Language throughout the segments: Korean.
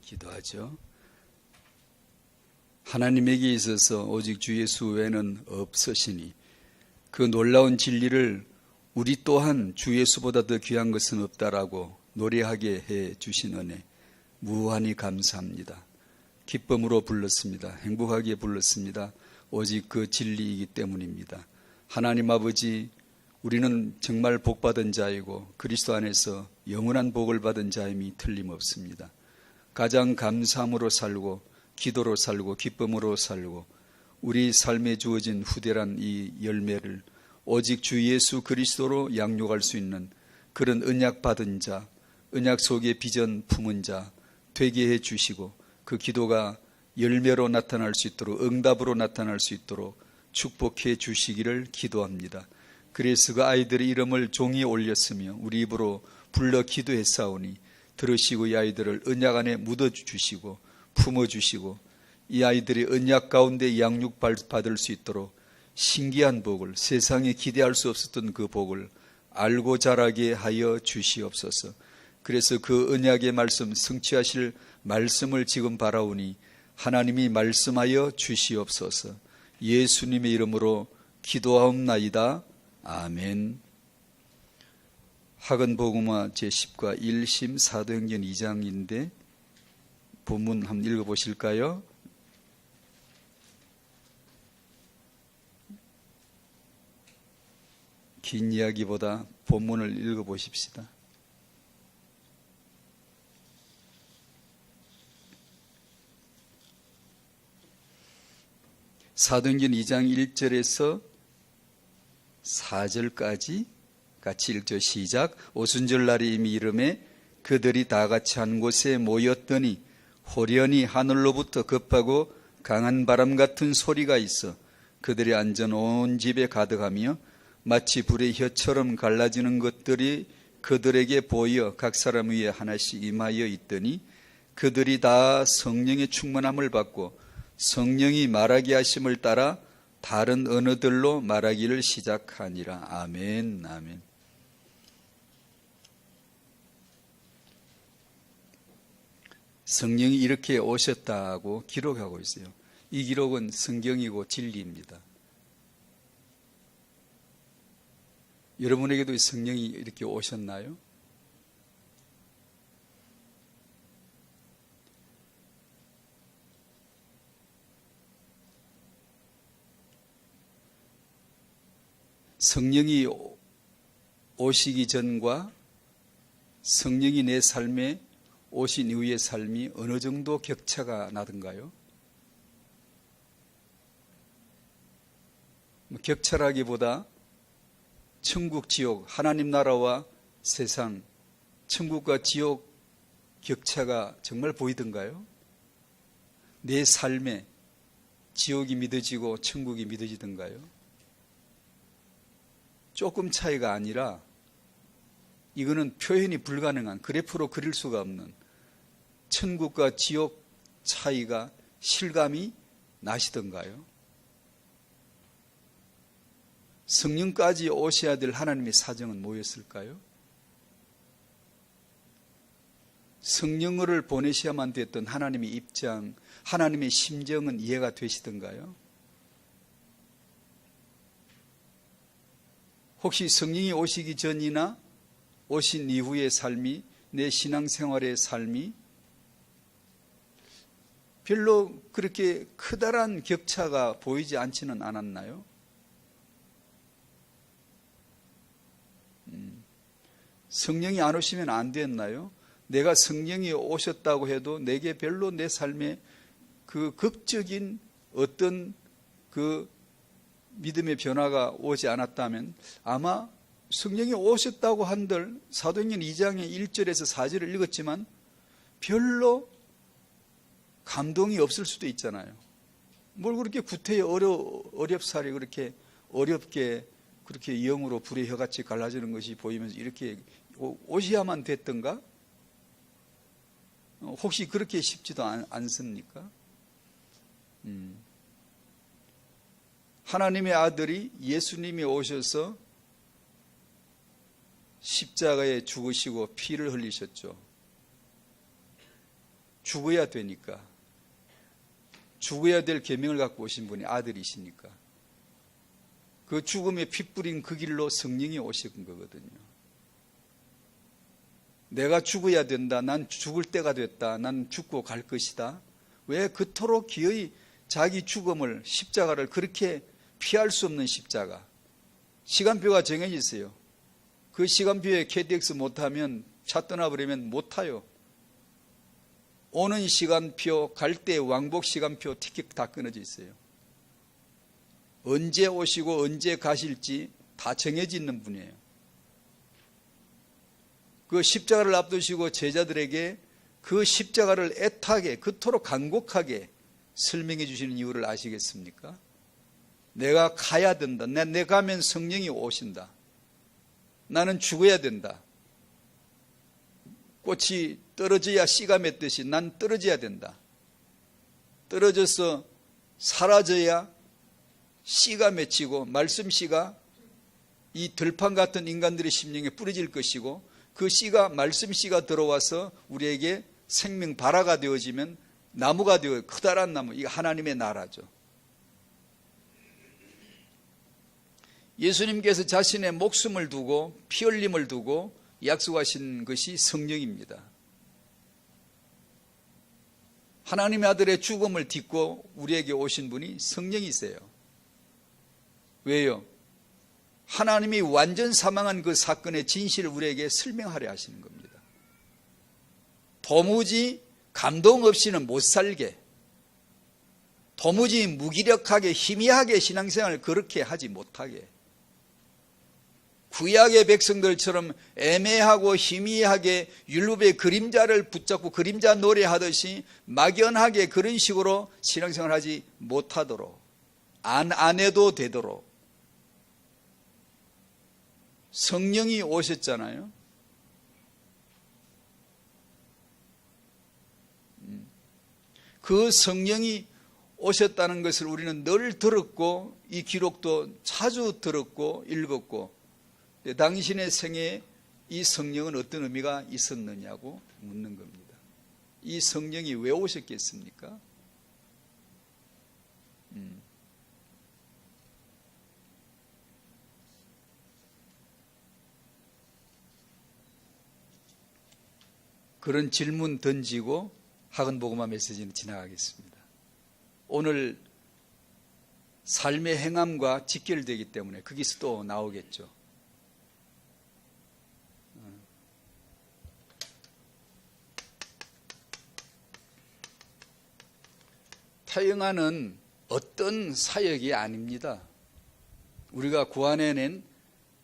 기도하죠. 하나님에게 있어서 오직 주 예수 외에는 없으시니 그 놀라운 진리를 우리 또한 주 예수보다 더 귀한 것은 없다라고 노래하게 해 주신 은혜 무한히 감사합니다. 기쁨으로 불렀습니다. 행복하게 불렀습니다. 오직 그 진리이기 때문입니다. 하나님 아버지, 우리는 정말 복받은 자이고 그리스도 안에서 영원한 복을 받은 자임이 틀림없습니다. 가장 감사함으로 살고 기도로 살고 기쁨으로 살고 우리 삶에 주어진 후대란 이 열매를 오직 주 예수 그리스도로 양육할 수 있는 그런 언약 받은 자, 언약 속에 비전 품은 자 되게 해 주시고 그 기도가 열매로 나타날 수 있도록 응답으로 나타날 수 있도록 축복해 주시기를 기도합니다. 그래서 그 아이들의 이름을 종이에 올렸으며 우리 입으로 불러 기도했사오니 들으시고 이 아이들을 언약 안에 묻어주시고 품어주시고 이 아이들이 언약 가운데 양육 받을 수 있도록 신기한 복을, 세상에 기대할 수 없었던 그 복을 알고 자라게 하여 주시옵소서. 그래서 그 언약의 말씀, 성취하실 말씀을 지금 바라오니 하나님이 말씀하여 주시옵소서. 예수님의 이름으로 기도하옵나이다. 아멘. 학언복음화 제10과 1심 사도행전 2장인데 본문 한번 읽어보실까요? 긴 이야기보다 본문을 읽어보십시다. 사도행전 2장 1절에서 4절까지 같이 읽죠. 시작. 오순절 날이 이미 이름에 그들이 다 같이 한 곳에 모였더니 호련히 하늘로부터 급하고 강한 바람 같은 소리가 있어 그들이 앉은 온 집에 가득하며 마치 불의 혀처럼 갈라지는 것들이 그들에게 보여 각 사람 위에 하나씩 임하여 있더니 그들이 다 성령의 충만함을 받고 성령이 말하게 하심을 따라 다른 언어들로 말하기를 시작하니라. 아멘. 아멘. 성령이 이렇게 오셨다고 기록하고 있어요. 이 기록은 성경이고 진리입니다. 여러분에게도 성령이 이렇게 오셨나요? 성령이 오시기 전과 성령이 내 삶에 오신 이후의 삶이 어느 정도 격차가 나던가요? 격차라기보다 천국, 지옥, 하나님 나라와 세상, 천국과 지옥 격차가 정말 보이던가요? 내 삶에 지옥이 믿어지고 천국이 믿어지던가요? 조금 차이가 아니라 이거는 표현이 불가능한, 그래프로 그릴 수가 없는 천국과 지옥 차이가 실감이 나시던가요? 성령까지 오셔야 될 하나님의 사정은 뭐였을까요? 성령을 보내셔야만 됐던 하나님의 입장, 하나님의 심정은 이해가 되시던가요? 혹시 성령이 오시기 전이나 오신 이후의 삶이, 내 신앙생활의 삶이 별로 그렇게 크다란 격차가 보이지 않지는 않았나요? 성령이 안 오시면 안 됐나요? 내가 성령이 오셨다고 해도 내게 별로 내 삶에 그 극적인 어떤 그 믿음의 변화가 오지 않았다면 아마 성령이 오셨다고 한들 사도행전 2장의 1절에서 4절을 읽었지만 별로 감동이 없을 수도 있잖아요. 뭘 그렇게 구태여 어렵사리 그렇게 어렵게 그렇게 영으로 불의 혀같이 갈라지는 것이 보이면서 이렇게 오셔야만 됐던가? 혹시 그렇게 쉽지도 않습니까? 하나님의 아들이 예수님이 오셔서 십자가에 죽으시고 피를 흘리셨죠. 죽어야 되니까. 죽어야 될 계명을 갖고 오신 분이 아들이시니까. 그 죽음에 피 뿌린 그 길로 성령이 오신 거거든요. 내가 죽어야 된다. 난 죽을 때가 됐다. 난 죽고 갈 것이다. 왜 그토록 기어이 자기 죽음을, 십자가를 그렇게 피할 수 없는 십자가. 시간표가 정해져 있어요. 그 시간표에 KTX 못하면, 차 떠나버리면 못 타요. 오는 시간표, 갈 때 왕복 시간표 티켓 다 끊어져 있어요. 언제 오시고 언제 가실지 다 정해져 있는 분이에요. 그 십자가를 앞두시고 제자들에게 그 십자가를 애타게, 그토록 간곡하게 설명해 주시는 이유를 아시겠습니까? 내가 가야 된다. 내가 가면 성령이 오신다. 나는 죽어야 된다. 꽃이 떨어져야 씨가 맺듯이 난 떨어져야 된다. 떨어져서 사라져야 씨가 맺히고 말씀 씨가 이 들판 같은 인간들의 심령에 뿌려질 것이고, 그 씨가, 말씀 씨가 들어와서 우리에게 생명 발화가 되어지면 나무가 되어 커다란 나무, 이게 하나님의 나라죠. 예수님께서 자신의 목숨을 두고 피 흘림을 두고 약속하신 것이 성령입니다. 하나님의 아들의 죽음을 딛고 우리에게 오신 분이 성령이세요. 왜요? 하나님이 완전 사망한 그 사건의 진실을 우리에게 설명하려 하시는 겁니다. 도무지 감동 없이는 못 살게, 도무지 무기력하게 희미하게 신앙생활을 그렇게 하지 못하게, 구약의 백성들처럼 애매하고 희미하게 율법의 그림자를 붙잡고 그림자 노래하듯이 막연하게 그런 식으로 신앙생활을 하지 못하도록, 안 해도 되도록 성령이 오셨잖아요. 그 성령이 오셨다는 것을 우리는 늘 들었고, 이 기록도 자주 들었고 읽었고, 당신의 생애에 이 성령은 어떤 의미가 있었느냐고 묻는 겁니다. 이 성령이 왜 오셨겠습니까? 그런 질문 던지고 학원복음화 메시지는 지나가겠습니다. 오늘 삶의 행함과 직결되기 때문에 거기서 또 나오겠죠. 타영하는 어떤 사역이 아닙니다. 우리가 구안해낸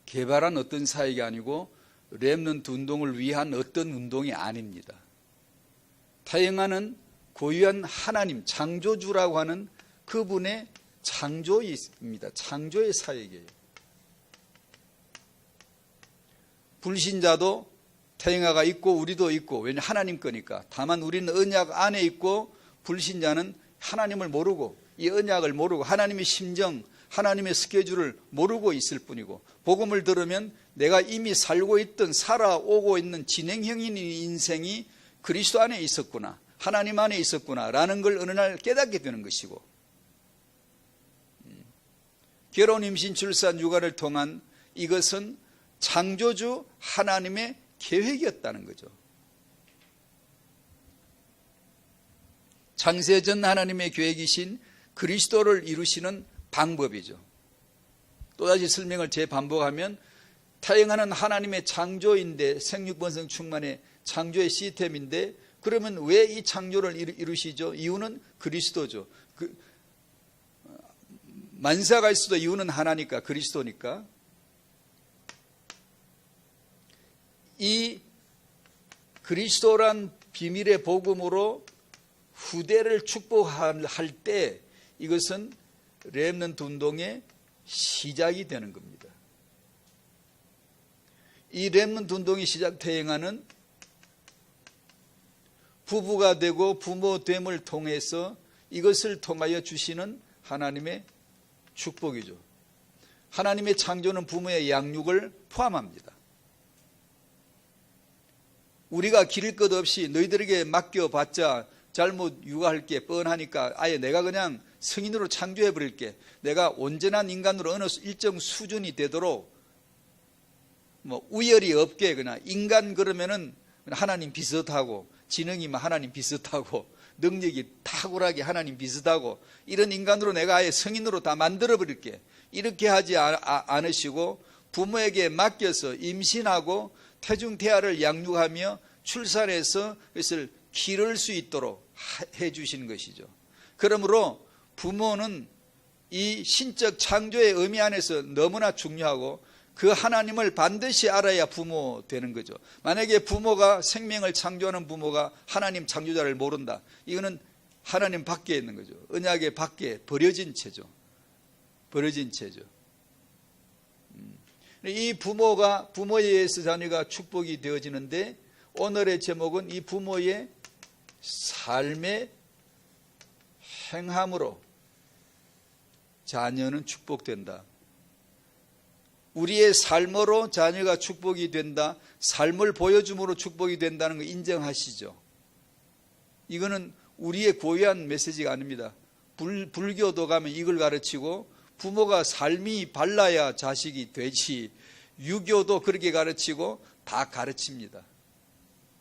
개발한 어떤 사역이 아니고 렘넌트 운동을 위한 어떤 운동이 아닙니다. 타영하는 고유한 하나님, 창조주라고 하는 그분의 창조입니다. 창조의 사역이에요. 불신자도 타영아가 있고 우리도 있고, 왜냐하면 하나님 거니까. 다만 우리는 언약 안에 있고 불신자는 하나님을 모르고 이 언약을 모르고 하나님의 심정, 하나님의 스케줄을 모르고 있을 뿐이고, 복음을 들으면 내가 이미 살고 있던, 살아오고 있는 진행형인 인생이 그리스도 안에 있었구나, 하나님 안에 있었구나 라는 걸 어느 날 깨닫게 되는 것이고, 결혼, 임신, 출산, 육아를 통한 이것은 창조주 하나님의 계획이었다는 거죠. 창세전 하나님의 계획이신 그리스도를 이루시는 방법이죠. 또다시 설명을 재반복하면 타영하는 하나님의 창조인데, 생육번성 충만의 창조의 시스템인데, 그러면 왜 이 창조를 이루시죠? 이유는 그리스도죠. 만사가 있어도 이유는 하나니까, 그리스도니까. 이 그리스도란 비밀의 복음으로 후대를 축복할 때 이것은 렘넌트 운동의 시작이 되는 겁니다. 이 렘넌트 운동이 시작되행하는 부부가 되고 부모됨을 통해서 이것을 통하여 주시는 하나님의 축복이죠. 하나님의 창조는 부모의 양육을 포함합니다. 우리가 기를 것 없이 너희들에게 맡겨봤자 잘못 육아할 게 뻔하니까 아예 내가 그냥 성인으로 창조해 버릴게. 내가 온전한 인간으로 어느 일정 수준이 되도록 뭐 우열이 없게 그냥 인간 그러면은 하나님 비슷하고 지능이면 하나님 비슷하고 능력이 탁월하게 하나님 비슷하고 이런 인간으로 내가 아예 성인으로 다 만들어 버릴게. 이렇게 하지 않으시고 부모에게 맡겨서 임신하고 태중태아를 양육하며 출산해서 그것을 기를 수 있도록 해 주신 것이죠. 그러므로 부모는 이 신적 창조의 의미 안에서 너무나 중요하고 그 하나님을 반드시 알아야 부모 되는 거죠. 만약에 부모가 생명을 창조하는 부모가 하나님 창조자를 모른다. 이거는 하나님 밖에 있는 거죠. 언약의 밖에 버려진 채죠. 버려진 채죠. 이 부모에 의해서 자녀가 축복이 되어지는데 오늘의 제목은 이 부모의 삶의 행함으로 자녀는 축복된다. 우리의 삶으로 자녀가 축복이 된다. 삶을 보여줌으로 축복이 된다는 거 인정하시죠? 이거는 우리의 고유한 메시지가 아닙니다. 불교도 가면 이걸 가르치고 부모가 삶이 발라야 자식이 되지, 유교도 그렇게 가르치고 다 가르칩니다.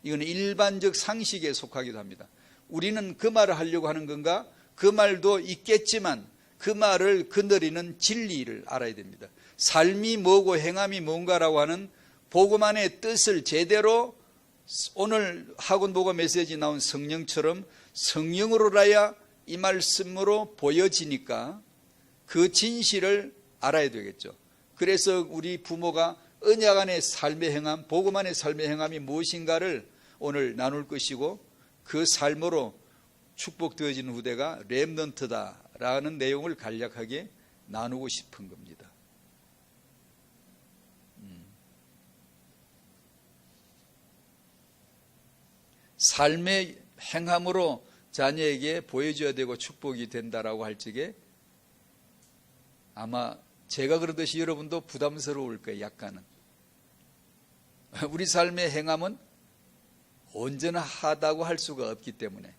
이거는 일반적 상식에 속하기도 합니다. 우리는 그 말을 하려고 하는 건가? 그 말도 있겠지만 그 말을 거느리는 진리를 알아야 됩니다. 삶이 뭐고 행함이 뭔가라고 하는 복음 안의 뜻을 제대로 오늘 학원보고 메시지 나온 성령처럼 성령으로라야 이 말씀으로 보여지니까 그 진실을 알아야 되겠죠. 그래서 우리 부모가 언약 안의 삶의 행함, 복음 안의 삶의 행함이 무엇인가를 오늘 나눌 것이고 그 삶으로 축복되어지는 후대가 렘넌트다라는 내용을 간략하게 나누고 싶은 겁니다. 삶의 행함으로 자녀에게 보여줘야 되고 축복이 된다라고 할 적에 아마 제가 그러듯이 여러분도 부담스러울 거예요. 약간은. 우리 삶의 행함은 온전하다고 할 수가 없기 때문에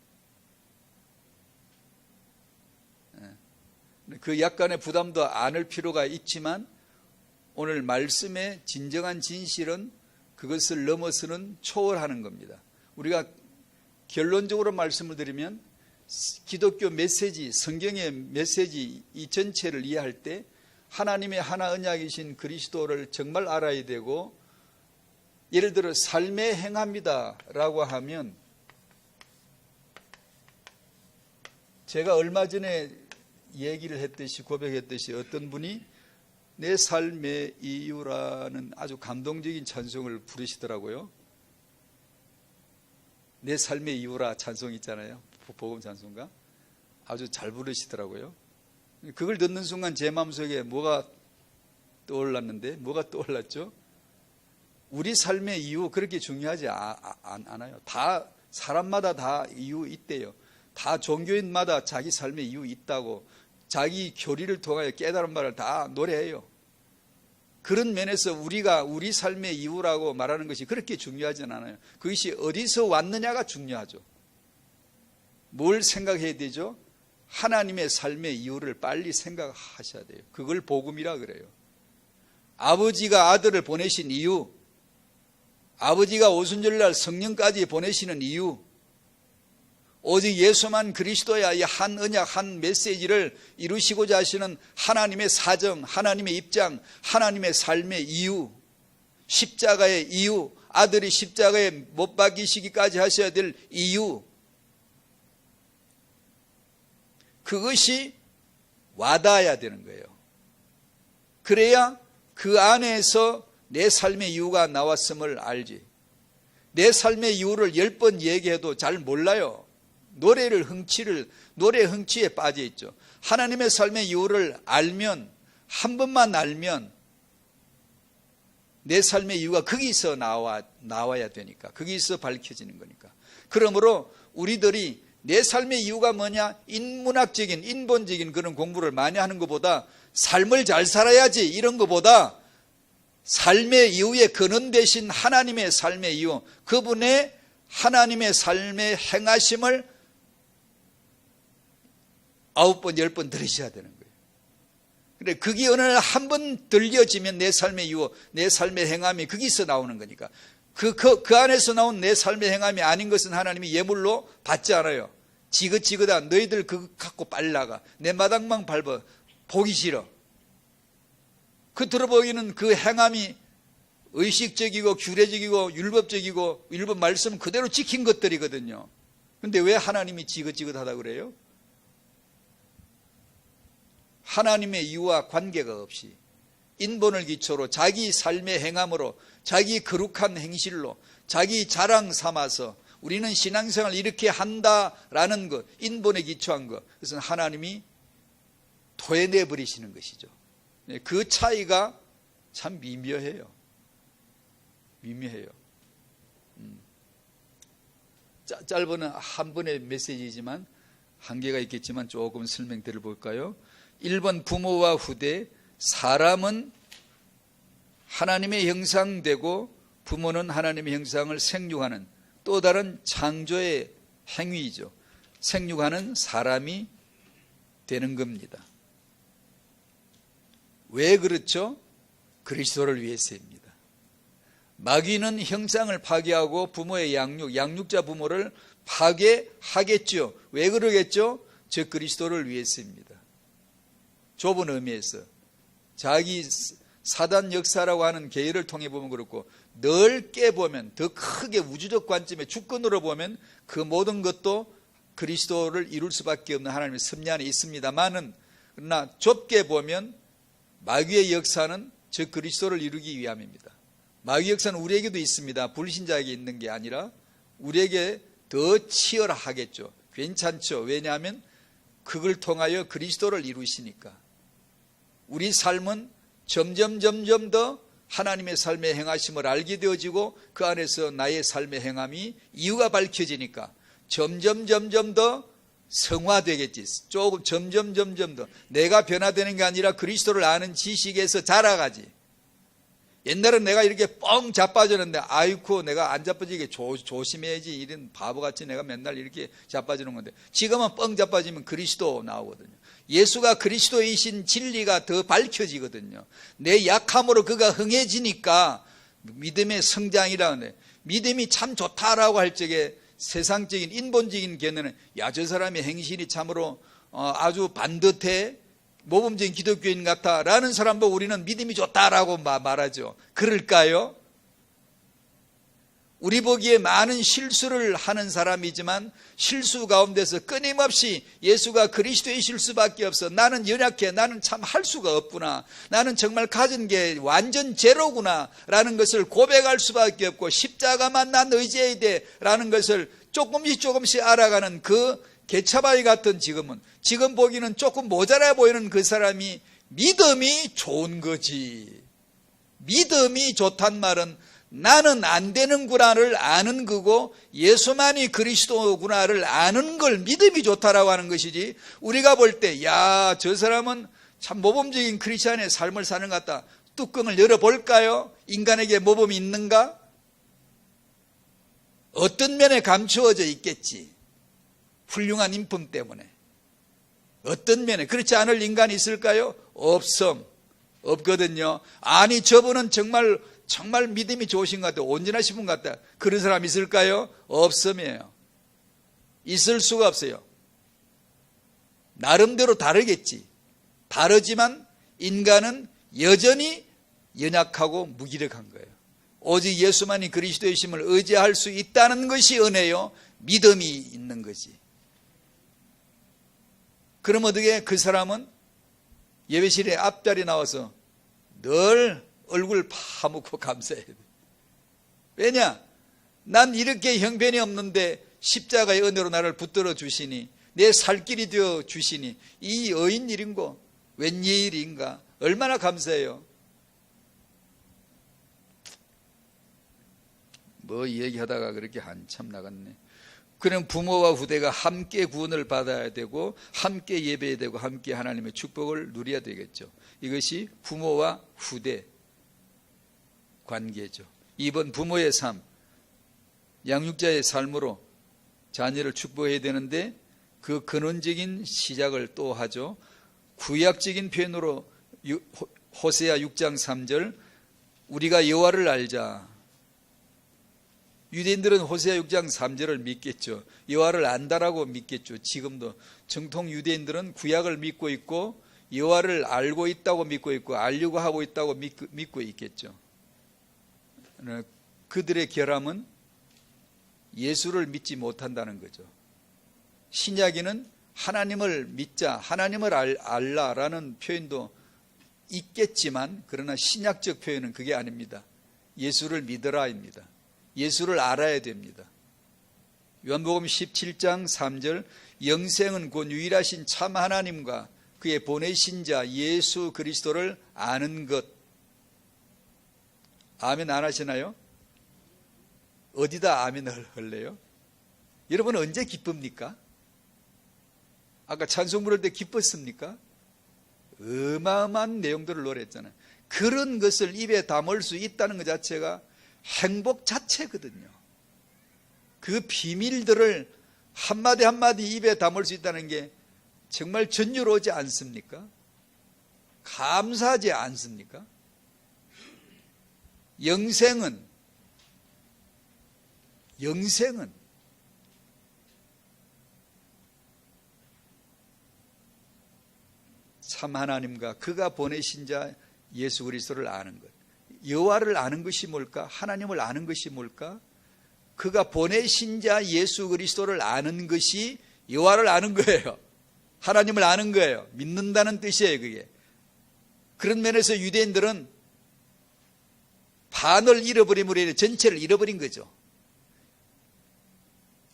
그 약간의 부담도 안을 필요가 있지만 오늘 말씀의 진정한 진실은 그것을 넘어서는 초월하는 겁니다. 우리가 결론적으로 말씀을 드리면 기독교 메시지, 성경의 메시지 이 전체를 이해할 때 하나님의 하나 언약이신 그리스도를 정말 알아야 되고, 예를 들어 삶의 행함이다 라고 하면 제가 얼마 전에 얘기를 했듯이 고백했듯이 어떤 분이 내 삶의 이유라는 아주 감동적인 찬송을 부르시더라고요. 내 삶의 이유라 찬송 있잖아요. 복음 찬송가. 아주 잘 부르시더라고요. 그걸 듣는 순간 제 마음속에 뭐가 떠올랐는데, 뭐가 떠올랐죠? 우리 삶의 이유 그렇게 중요하지 않아요. 다 사람마다 다 이유 있대요. 다 종교인마다 자기 삶의 이유 있다고 자기 교리를 통하여 깨달은 말을 다 노래해요. 그런 면에서 우리가 우리 삶의 이유라고 말하는 것이 그렇게 중요하진 않아요. 그것이 어디서 왔느냐가 중요하죠. 뭘 생각해야 되죠? 하나님의 삶의 이유를 빨리 생각하셔야 돼요. 그걸 복음이라 그래요. 아버지가 아들을 보내신 이유, 아버지가 오순절날 성령까지 보내시는 이유, 오직 예수만 그리스도야 이 한 언약 한 메시지를 이루시고자 하시는 하나님의 사정, 하나님의 입장, 하나님의 삶의 이유, 십자가의 이유, 아들이 십자가에 못 박히시기까지 하셔야 될 이유, 그것이 와닿아야 되는 거예요. 그래야 그 안에서 내 삶의 이유가 나왔음을 알지. 내 삶의 이유를 10번 얘기해도 잘 몰라요. 노래 흥취에 빠져 있죠. 하나님의 삶의 이유를 알면, 한 번만 알면 내 삶의 이유가 거기서 나와야 되니까, 거기서 밝혀지는 거니까. 그러므로 우리들이 내 삶의 이유가 뭐냐, 인문학적인 인본적인 그런 공부를 많이 하는 것보다 삶을 잘 살아야지 이런 것보다 삶의 이유의 근원 되신 하나님의 삶의 이유, 그분의 하나님의 삶의 행하심을 9번, 10번 들으셔야 되는 거예요. 그래, 그게 어느 날 한 번 들려지면 내 삶의 이유, 내 삶의 행함이 거기서 나오는 거니까. 그 안에서 나온 내 삶의 행함이 아닌 것은 하나님이 예물로 받지 않아요. 지긋지긋하 너희들 그거 갖고 빨리 나가. 내 마당만 밟아. 보기 싫어. 그 들어보기는 그 행함이 의식적이고 규례적이고 율법적이고 율법 말씀 그대로 지킨 것들이거든요. 그런데 왜 하나님이 지긋지긋하다고 그래요? 하나님의 이유와 관계가 없이 인본을 기초로 자기 삶의 행함으로 자기 거룩한 행실로 자기 자랑 삼아서 우리는 신앙생활을 이렇게 한다라는 것, 인본에 기초한 것, 그것은 하나님이 토해내버리시는 것이죠. 그 차이가 참 미묘해요. 미묘해요. 짧은 한 번의 메시지지만 한계가 있겠지만 조금 설명 드려볼까요? 1번 부모와 후대. 사람은 하나님의 형상되고 부모는 하나님의 형상을 생육하는 또 다른 창조의 행위이죠. 생육하는 사람이 되는 겁니다. 왜 그렇죠? 그리스도를 위해서입니다. 마귀는 형상을 파괴하고 부모의 양육자 부모를 파괴하겠죠. 왜 그러겠죠? 저 그리스도를 위해서입니다. 좁은 의미에서 자기 사단 역사라고 하는 계율을 통해 보면 그렇고, 넓게 보면 더 크게 우주적 관점의 주권으로 보면 그 모든 것도 그리스도를 이룰 수밖에 없는 하나님의 섭리 안에 있습니다만은, 그러나 좁게 보면 마귀의 역사는 저 그리스도를 이루기 위함입니다. 마귀 역사는 우리에게도 있습니다. 불신자에게 있는 게 아니라 우리에게 더 치열하겠죠. 괜찮죠. 왜냐하면 그걸 통하여 그리스도를 이루시니까. 우리 삶은 점점 더 하나님의 삶의 행하심을 알게 되어지고 그 안에서 나의 삶의 행함이 이유가 밝혀지니까 점점 더 성화되겠지. 조금 점점 더 내가 변화되는 게 아니라 그리스도를 아는 지식에서 자라가지. 옛날은 내가 이렇게 뻥 자빠졌는데 아이고 내가 안 자빠지게 조심해야지, 이런 바보같이 내가 맨날 이렇게 자빠지는 건데, 지금은 뻥 자빠지면 그리스도 나오거든요. 예수가 그리스도이신 진리가 더 밝혀지거든요. 내 약함으로 그가 흥해지니까 믿음의 성장이라는데, 믿음이 참 좋다라고 할 적에 세상적인 인본적인 견해는 야, 저 사람의 행실이 참으로 아주 반듯해, 모범적인 기독교인 같아 라는 사람도 우리는 믿음이 좋다라고 말하죠. 그럴까요? 우리 보기에 많은 실수를 하는 사람이지만 실수 가운데서 끊임없이 예수가 그리스도이실 수밖에 없어, 나는 연약해, 나는 참 할 수가 없구나, 나는 정말 가진 게 완전 제로구나 라는 것을 고백할 수밖에 없고, 십자가만 난 의지해야 돼 라는 것을 조금씩 알아가는 그 개차바위 같은, 지금 보기는 조금 모자라 보이는 그 사람이 믿음이 좋은 거지. 믿음이 좋단 말은 나는 안 되는구나를 아는 거고, 예수만이 그리스도구나를 아는 걸 믿음이 좋다라고 하는 것이지, 우리가 볼 때 야, 저 사람은 참 모범적인 크리스찬의 삶을 사는 것 같다, 뚜껑을 열어볼까요? 인간에게 모범이 있는가? 어떤 면에 감추어져 있겠지. 훌륭한 인품 때문에. 어떤 면에 그렇지 않을 인간이 있을까요? 없거든요. 아니, 저분은 정말 믿음이 좋으신 것 같다, 온전하신 분 같다, 그런 사람 있을까요? 없음이에요. 있을 수가 없어요. 나름대로 다르겠지. 다르지만 인간은 여전히 연약하고 무기력한 거예요. 오직 예수만이 그리스도이심을 의지할 수 있다는 것이 은혜요, 믿음이 있는 거지. 그럼 어떻게 그 사람은 예배실에 앞자리 나와서 늘 얼굴 파묻고 감사해야 돼. 왜냐? 난 이렇게 형편이 없는데 십자가의 은혜로 나를 붙들어 주시니, 내 살 길이 되어 주시니, 이 어인 일인고 웬일인가, 얼마나 감사해요. 뭐 얘기하다가 그렇게 한참 나갔네. 그럼 부모와 후대가 함께 구원을 받아야 되고, 함께 예배해야 되고, 함께 하나님의 축복을 누려야 되겠죠. 이것이 부모와 후대. 관계죠. 2번 부모의 삶, 양육자의 삶으로 자녀를 축복해야 되는데 그 근원적인 시작을 또 하죠. 구약적인 표현으로 호세아 6장 3절 우리가 여호와를 알자. 유대인들은 호세아 6장 3절을 믿겠죠. 여호와를 안다라고 믿겠죠. 지금도 정통 유대인들은 구약을 믿고 있고 여호와를 알고 있다고 믿고 있고 알려고 하고 있다고 믿고 있겠죠. 그들의 결함은 예수를 믿지 못한다는 거죠. 신약에는 하나님을 믿자, 하나님을 알라라는 표현도 있겠지만 그러나 신약적 표현은 그게 아닙니다. 예수를 믿으라입니다. 예수를 알아야 됩니다. 요한복음 17장 3절 영생은 곧 유일하신 참 하나님과 그의 보내신 자 예수 그리스도를 아는 것. 아멘 안 하시나요? 어디다 아멘을 할래요? 여러분 언제 기쁩니까? 아까 찬송 부를 때 기뻤습니까? 어마어마한 내용들을 노래했잖아요. 그런 것을 입에 담을 수 있다는 것 자체가 행복 자체거든요. 그 비밀들을 한마디 한마디 입에 담을 수 있다는 게 정말 전율하지 않습니까? 감사하지 않습니까? 영생은 참 하나님과 그가 보내신 자 예수 그리스도를 아는 것. 여호와를 아는 것이 뭘까? 하나님을 아는 것이 뭘까? 그가 보내신 자 예수 그리스도를 아는 것이 여호와를 아는 거예요. 하나님을 아는 거예요. 믿는다는 뜻이에요, 그게. 그런 면에서 유대인들은 반을 잃어버림으로 인해 전체를 잃어버린 거죠.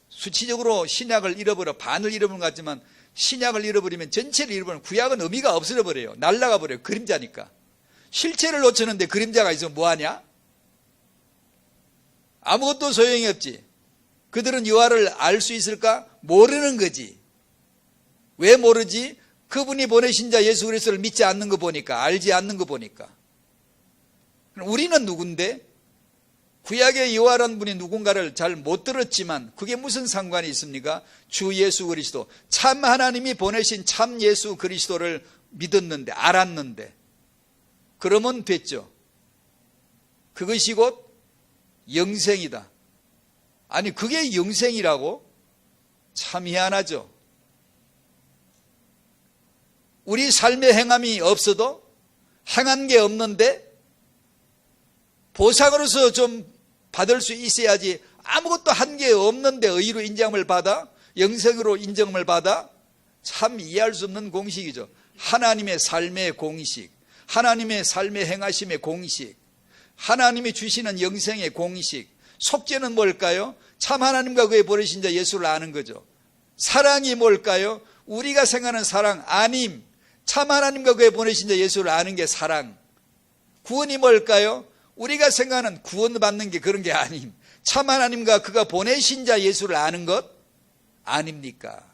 수치적으로 신약을 잃어버려 반을 잃어버린 것 같지만 신약을 잃어버리면 전체를 잃어버리면 구약은 의미가 없어져 버려요. 날아가 버려요. 그림자니까. 실체를 놓쳤는데 그림자가 있으면 뭐하냐? 아무것도 소용이 없지. 그들은 여호와를 알 수 있을까? 모르는 거지. 왜 모르지? 그분이 보내신 자 예수 그리스도를 믿지 않는 거 보니까, 알지 않는 거 보니까. 우리는 누군데? 구약의 여호와라는 분이 누군가를 잘 못 들었지만 그게 무슨 상관이 있습니까? 주 예수 그리스도, 참 하나님이 보내신 참 예수 그리스도를 믿었는데, 알았는데 그러면 됐죠. 그것이 곧 영생이다. 아니 그게 영생이라고? 참 희한하죠. 우리 삶의 행함이 없어도 행한 게 없는데 보상으로서 좀 받을 수 있어야지 아무것도 한 게 없는데 의로 인정을 받아? 영생으로 인정을 받아? 참 이해할 수 없는 공식이죠. 하나님의 삶의 공식, 하나님의 삶의 행하심의 공식, 하나님이 주시는 영생의 공식, 속죄는 뭘까요? 참 하나님과 그의 보내신 자 예수를 아는 거죠. 사랑이 뭘까요? 우리가 생각하는 사랑 아님, 참 하나님과 그의 보내신 자 예수를 아는 게 사랑. 구원이 뭘까요? 우리가 생각하는 구원받는 게 그런 게 아님, 참 하나님과 그가 보내신 자 예수를 아는 것 아닙니까?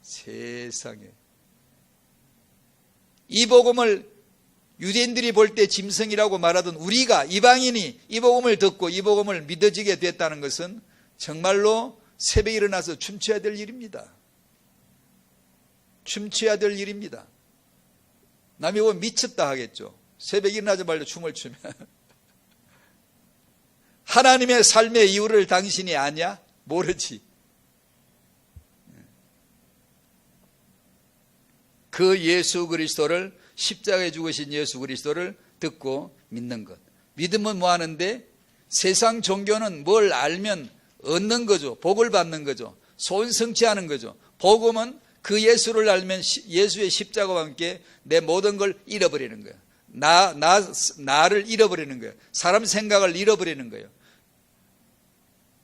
세상에. 이 복음을 유대인들이 볼 때 짐승이라고 말하던 우리가, 이방인이 이 복음을 듣고 이 복음을 믿어지게 됐다는 것은 정말로 새벽에 일어나서 춤춰야 될 일입니다. 춤춰야 될 일입니다. 남이 보면 미쳤다 하겠죠. 새벽에 일어나자마자 춤을 추면. 하나님의 삶의 이유를 당신이 아냐? 모르지. 그 예수 그리스도를, 십자가에 죽으신 예수 그리스도를 듣고 믿는 것. 믿으면 뭐 하는데? 세상 종교는 뭘 알면 얻는 거죠. 복을 받는 거죠. 소원 성취하는 거죠. 복음은 그 예수를 알면 예수의 십자가와 함께 내 모든 걸 잃어버리는 거예요. 나를 잃어버리는 거예요. 사람 생각을 잃어버리는 거예요.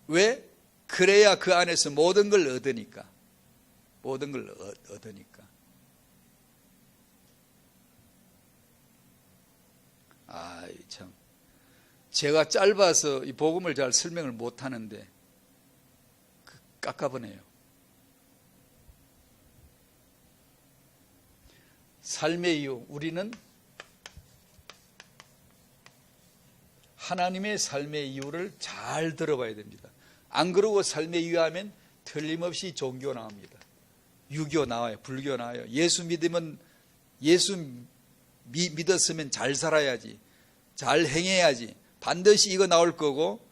왜? 그래야 그 안에서 모든 걸 얻으니까. 모든 걸 얻으니까. 참. 제가 짧아서 이 복음을 잘 설명을 못 하는데, 깝깝하네요. 삶의 이유, 우리는 하나님의 삶의 이유를 잘 들어봐야 됩니다. 안 그러고 삶의 이유하면 틀림없이 종교 나옵니다. 유교 나와요. 불교 나와요. 예수 믿으면 믿었으면 잘 살아야지, 잘 행해야지, 반드시 이거 나올 거고,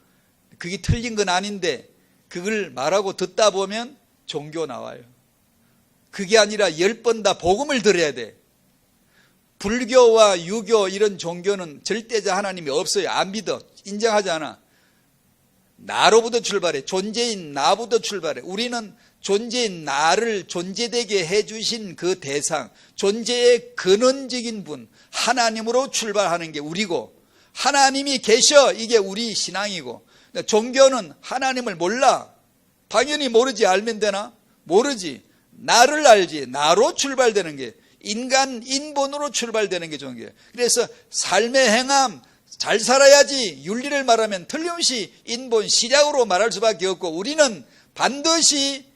그게 틀린 건 아닌데 그걸 말하고 듣다 보면 종교 나와요. 그게 아니라 10번 다 복음을 들어야 돼. 불교와 유교 이런 종교는 절대자 하나님이 없어요. 안 믿어. 인정하지 않아. 나로부터 출발해. 존재인 나부터 출발해. 우리는 존재인 나를 존재되게 해주신 그 대상, 존재의 근원적인 분, 하나님으로 출발하는 게 우리고, 하나님이 계셔, 이게 우리 신앙이고, 종교는 하나님을 몰라. 당연히 모르지. 알면 되나? 모르지. 나를 알지. 나로 출발되는 게, 인간 인본으로 출발되는 게 종교예요. 그래서 삶의 행함, 잘 살아야지, 윤리를 말하면 틀림없이 인본, 시작으로 말할 수밖에 없고, 우리는 반드시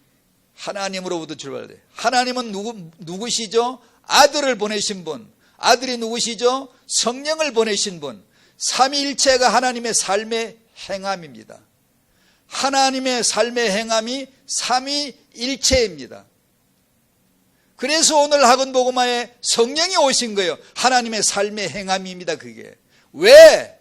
하나님으로부터 출발돼요. 하나님은 누구시죠? 아들을 보내신 분. 아들이 누구시죠? 성령을 보내신 분. 삼위일체가 하나님의 삶의 행함입니다. 하나님의 삶의 행함이 삼위일체입니다. 그래서 오늘 학원복음화에 성령이 오신 거예요. 하나님의 삶의 행함입니다. 그게 왜?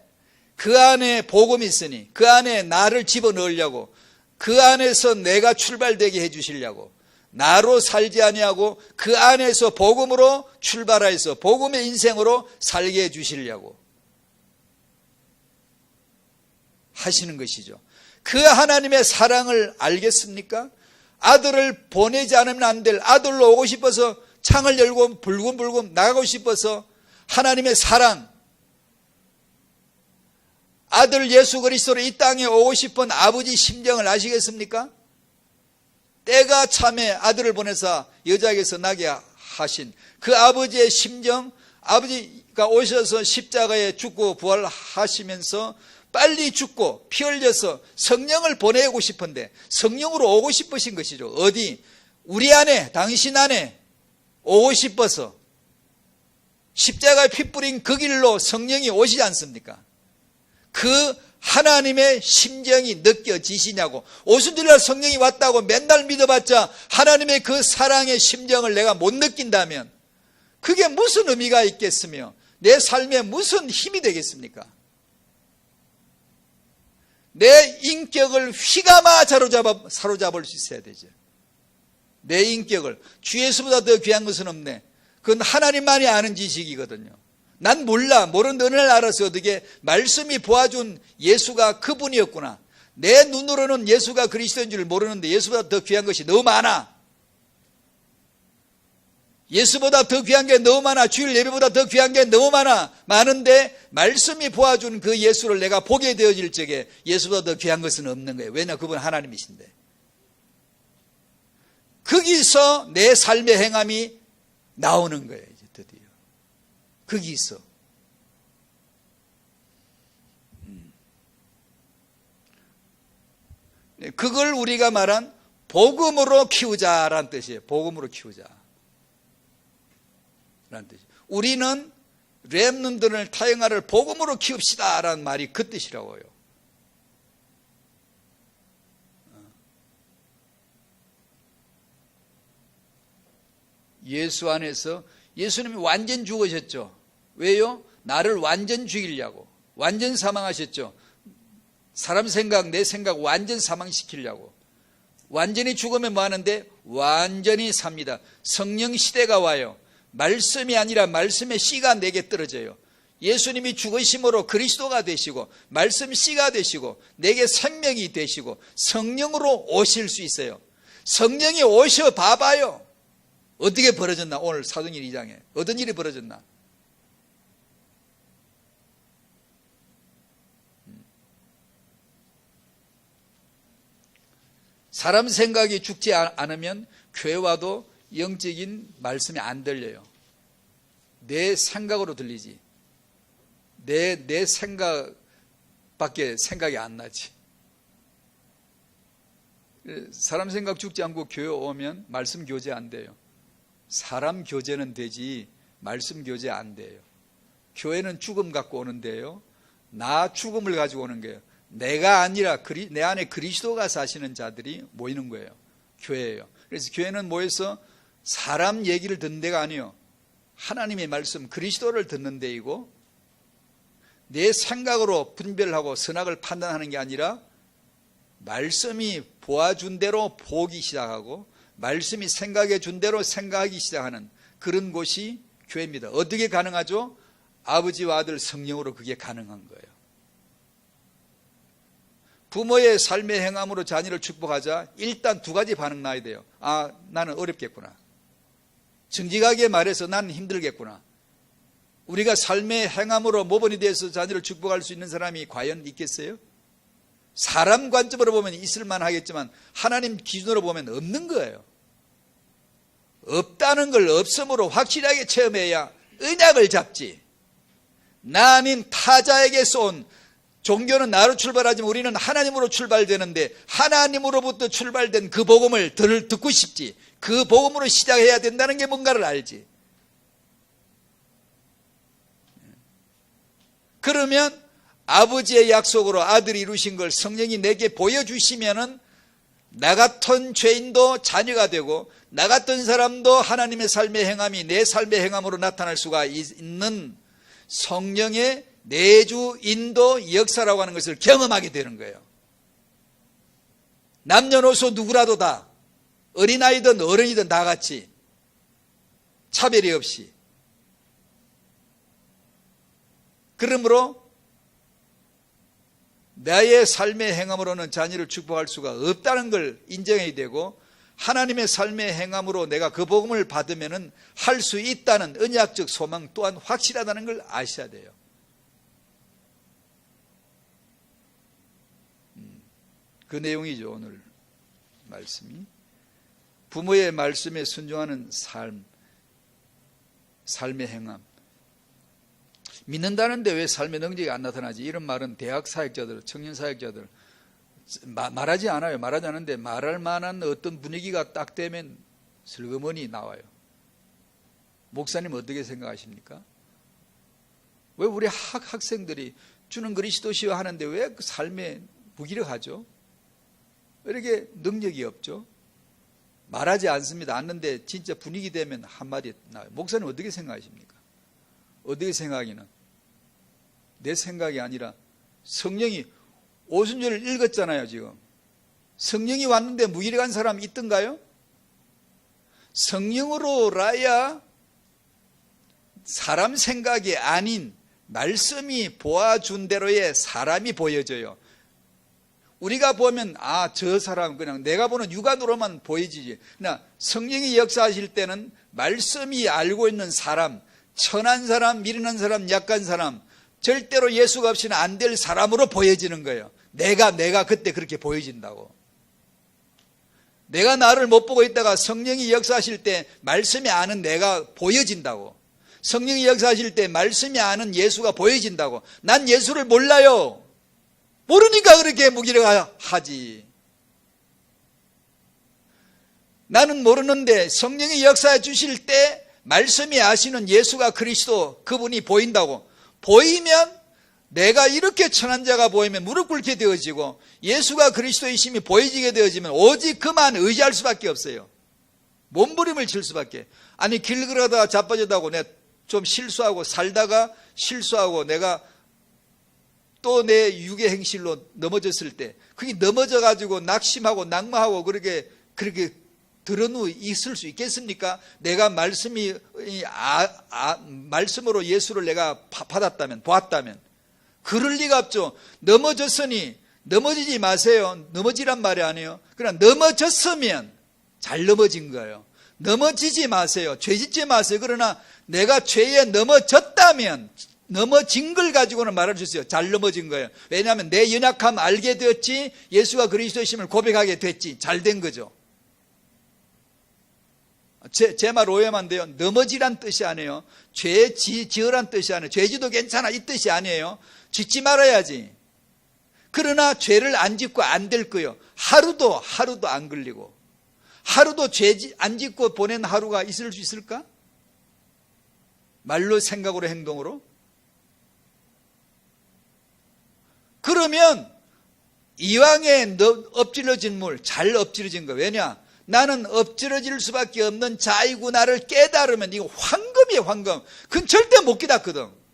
그 안에 복음이 있으니, 그 안에 나를 집어넣으려고, 그 안에서 내가 출발되게 해주시려고, 나로 살지 아니하고 그 안에서 복음으로 출발해서 복음의 인생으로 살게 해주시려고 하시는 것이죠. 그 하나님의 사랑을 알겠습니까? 아들을 보내지 않으면 안 될, 아들로 오고 싶어서 창을 열고 불금불금 나가고 싶어서 하나님의 사랑, 아들 예수 그리스도로 이 땅에 오고 싶은 아버지 심정을 아시겠습니까? 때가 참에 아들을 보내서 여자에게서 나게 하신 그 아버지의 심정, 아버지가 오셔서 십자가에 죽고 부활하시면서 빨리 죽고 피 흘려서 성령을 보내고 싶은데 성령으로 오고 싶으신 것이죠. 어디? 우리 안에, 당신 안에 오고 싶어서 십자가에 피 뿌린 그 길로 성령이 오시지 않습니까? 그 하나님의 심정이 느껴지시냐고. 오순절날 성령이 왔다고 맨날 믿어봤자 하나님의 그 사랑의 심정을 내가 못 느낀다면 그게 무슨 의미가 있겠으며 내 삶에 무슨 힘이 되겠습니까? 내 인격을 휘감아 사로잡을 수 있어야 되죠. 내 인격을. 주 예수보다 더 귀한 것은 없네. 그건 하나님만이 아는 지식이거든요. 난 몰라. 모르는데 어느 날 알았어. 어떻게? 말씀이 보아준 예수가 그분이었구나. 내 눈으로는 예수가 그리스도인 줄 모르는데 예수보다 더 귀한 것이 너무 많아. 예수보다 더 귀한 게 너무 많아. 주일 예배보다 더 귀한 게 너무 많은데 말씀이 보아준 그 예수를 내가 보게 되어질 적에 예수보다 더 귀한 것은 없는 거예요. 왜냐? 그분 하나님이신데. 거기서 내 삶의 행함이 나오는 거예요. 이제 드디어. 거기서. 그걸 우리가 말한 복음으로 키우자라는 뜻이에요. 복음으로 키우자. 라는 뜻이에요. 우리는 렘넌트를 타영아를 복음으로 키웁시다 라는 말이 그 뜻이라고요. 예수 안에서 예수님이 완전 죽으셨죠. 왜요? 나를 완전 죽이려고. 완전 사망하셨죠. 사람 생각, 내 생각 완전 사망시키려고. 완전히 죽으면 뭐 하는데? 완전히 삽니다. 성령 시대가 와요. 말씀이 아니라 말씀의 씨가 내게 떨어져요. 예수님이 죽으심으로 그리스도가 되시고 말씀 씨가 되시고 내게 생명이 되시고 성령으로 오실 수 있어요. 성령이 오셔 봐봐요. 어떻게 벌어졌나? 오늘 사도행전 2장에 어떤 일이 벌어졌나? 사람 생각이 죽지 않으면 교회 와도 영적인 말씀이 안 들려요. 내 생각으로 들리지. 내 생각밖에 생각이 안 나지. 사람 생각 죽지 않고 교회 오면 말씀 교제 안 돼요. 사람 교제는 되지 말씀 교제 안 돼요. 교회는 죽음 갖고 오는데요. 나 죽음을 가지고 오는 거예요. 내가 아니라 내 안에 그리스도가 사시는 자들이 모이는 거예요. 교회예요. 그래서 교회는 모여서 사람 얘기를 듣는 데가 아니에요. 하나님의 말씀, 그리스도를 듣는 데이고, 내 생각으로 분별하고 선악을 판단하는 게 아니라 말씀이 보아준 대로 보기 시작하고 말씀이 생각해 준 대로 생각하기 시작하는 그런 곳이 교회입니다. 어떻게 가능하죠? 아버지와 아들 성령으로 그게 가능한 거예요. 부모의 삶의 행함으로 자녀를 축복하자 일단 두 가지 반응 나야 돼요. 아, 나는 어렵겠구나. 정직하게 말해서 나는 힘들겠구나. 우리가 삶의 행함으로 모범이 돼서 자녀를 축복할 수 있는 사람이 과연 있겠어요? 사람 관점으로 보면 있을만 하겠지만 하나님 기준으로 보면 없는 거예요. 없다는 걸 없음으로 확실하게 체험해야 언약을 잡지. 나 아닌 타자에게서 온, 종교는 나로 출발하지만 우리는 하나님으로 출발되는데 하나님으로부터 출발된 그 복음을 듣고 싶지. 그 복음으로 시작해야 된다는 게 뭔가를 알지. 그러면 아버지의 약속으로 아들이 이루신 걸 성령이 내게 보여주시면은 나 같은 죄인도 자녀가 되고 나 같은 사람도 하나님의 삶의 행함이 내 삶의 행함으로 나타날 수가 있는 성령의 내주 인도 역사라고 하는 것을 경험하게 되는 거예요. 남녀노소 누구라도 다, 어린아이든 어른이든 다 같이 차별이 없이. 그러므로 나의 삶의 행함으로는 자녀를 축복할 수가 없다는 걸 인정해야 되고, 하나님의 삶의 행함으로 내가 그 복음을 받으면 할 수 있다는 언약적 소망 또한 확실하다는 걸 아셔야 돼요. 그 내용이죠, 오늘 말씀이. 부모의 말씀에 순종하는 삶의 행함. 믿는다는데 왜 삶의 능력이 안 나타나지? 이런 말은 대학 사역자들, 청년 사역자들 말하지 않아요. 말하지 않는데 말할 만한 어떤 분위기가 딱 되면 슬그머니 나와요. 목사님 어떻게 생각하십니까? 왜 우리 학생들이 주는 그리스도시여 하는데 왜 그 삶에 무기력하죠? 왜 이렇게 능력이 없죠? 말하지 않습니다. 않는데 진짜 분위기 되면 한마디 나와요. 목사님 어떻게 생각하십니까? 어떻게 생각하기는? 내 생각이 아니라 성령이 오순절을 읽었잖아요. 지금 성령이 왔는데 무기력한 사람 있던가요? 성령으로라야 사람 생각이 아닌 말씀이 보아준 대로의 사람이 보여져요. 우리가 보면 저 사람 그냥 내가 보는 육안으로만 보이지. 그러나 성령이 역사하실 때는 말씀이 알고 있는 사람, 천한 사람, 미련한 사람, 약한 사람, 절대로 예수가 없이는 안 될 사람으로 보여지는 거예요. 내가 그때 그렇게 보여진다고. 내가 나를 못 보고 있다가 성령이 역사하실 때 말씀이 아는 내가 보여진다고. 성령이 역사하실 때 말씀이 아는 예수가 보여진다고. 난 예수를 몰라요. 모르니까 그렇게 무기력하지. 나는 모르는데 성령이 역사해 주실 때 말씀이 아시는 예수가 그리스도, 그분이 보인다고. 보이면 내가 이렇게 천한 자가 보이면 무릎 꿇게 되어지고 예수가 그리스도이심이 보여지게 되어지면 오직 그만 의지할 수밖에 없어요. 몸부림을 칠 수밖에. 아니 길 걸어다가 자빠졌다고 내가 좀 실수하고 살다가 실수하고 내가 또 내 육의 행실로 넘어졌을 때 그게 넘어져가지고 낙심하고 낙마하고 그렇게 들은 있을 수 있겠습니까? 내가 말씀으로 예수를 내가 받았다면, 보았다면. 그럴 리가 없죠. 넘어졌으니 넘어지지 마세요. 넘어지란 말이 아니에요. 그러나 넘어졌으면 잘 넘어진 거예요. 넘어지지 마세요. 죄 짓지 마세요. 그러나 내가 죄에 넘어졌다면 넘어진 걸 가지고는 말할 수 있어요. 잘 넘어진 거예요. 왜냐하면 내 연약함 알게 되었지, 예수가 그리스도이심을 고백하게 됐지. 잘 된 거죠. 제 말 오해하면 안 돼요. 넘어지란 뜻이 아니에요. 죄 지으란 뜻이 아니에요. 죄지도 괜찮아 이 뜻이 아니에요. 짓지 말아야지. 그러나 죄를 안 짓고 안 될 거예요. 하루도 안 걸리고 하루도 죄 안 짓고 보낸 하루가 있을 수 있을까? 말로 생각으로 행동으로? 그러면 이왕에 엎질러진 물, 잘 엎질러진 거. 왜냐? 나는 엎질러질 수밖에 없는 자이구나를 깨달으면 이거 황금이에요, 황금. 그건 절대 못 깨닫거든.